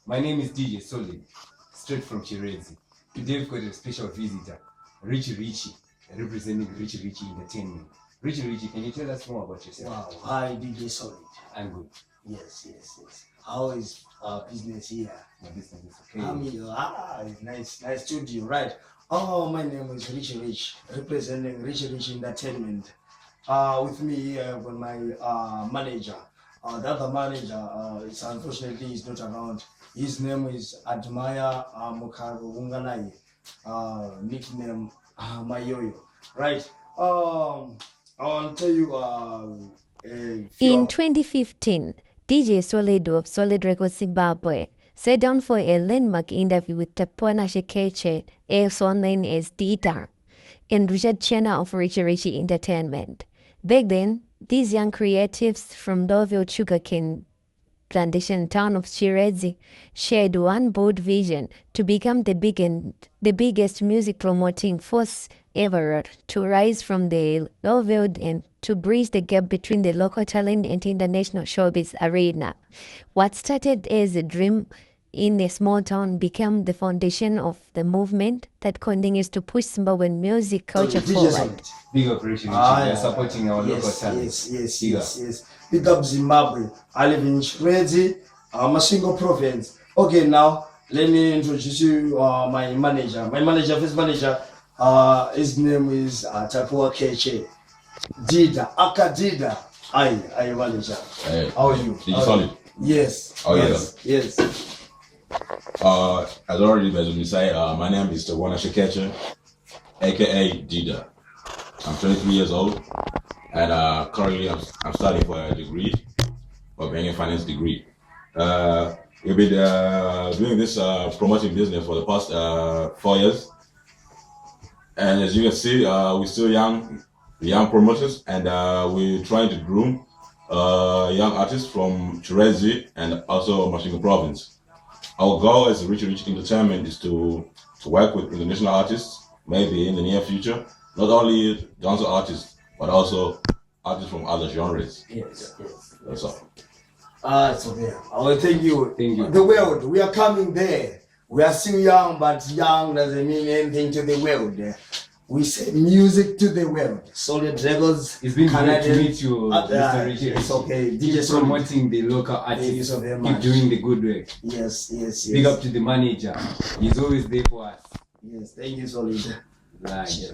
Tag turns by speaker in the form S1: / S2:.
S1: My name is DJ Solid, straight from Chiredzi. Today we've got a special visitor, Richie, representing Richie Entertainment. Richie, can you tell us more about yourself?
S2: Wow, hi DJ Solid.
S1: I'm good.
S2: Yes. How is business here?
S1: My business is okay.
S2: It's nice to you, right? Oh, my name is Richie, representing Richie Entertainment. With me here with my manager. The other manager is unfortunately is not around. His name is Admire Mukaru Unganai, nickname Mayoyo. Right? I'll tell you
S3: In 2015, DJ Solid of Solid Records Zimbabwe sat down for a landmark interview with Tapiwanashe Keche, also known as Didha, and Chena of Richie Entertainment. Back then, these young creatives from Lowveld sugarcane plantation town of Chiredzi shared one bold vision to become the biggest music promoting force ever, to rise from the Lowveld and to bridge the gap between the local talent and international showbiz arena. What started as a dream in a small town became the foundation of the movement that continues to push Zimbabwean music culture forward.
S1: Big up Richie, we are supporting our local talent.
S2: Yes. Big up Zimbabwe. I live in Chiredzi. I'm a single province. Okay, now let me introduce you my manager. First manager, his name is Tapiwanashe Keche. Didha, a.k.a. Didha. I manager.
S4: Hey,
S2: how are you?
S4: Solid?
S2: Yes.
S4: Oh,
S2: yes.
S4: As already been say, my name is Tapiwanashe Keche, a.k.a. Didha. I'm 23 years old, and currently I'm studying for a degree, a banking finance degree. We've been doing this promoting business for the past 4 years, and as you can see, we're still young promoters, and we're trying to groom young artists from Chiredzi and also Mashingo province. Our goal as Richie Entertainment is to work with international artists, maybe in the near future, not only dancehall artists, but also artists from other genres.
S2: Yes.
S4: That's all.
S2: It's okay. I will thank you. The world, we are coming there. We are still young, but young doesn't mean anything to the world. We say music to the world. Solid Records.
S1: It's been great to meet you, Mr. Richie.
S2: It's okay.
S1: Keep promoting the local artists. Keep doing the good work.
S2: Yes.
S1: Big up to the manager. He's always there for us.
S2: Yes, thank you, Solid.
S1: Right.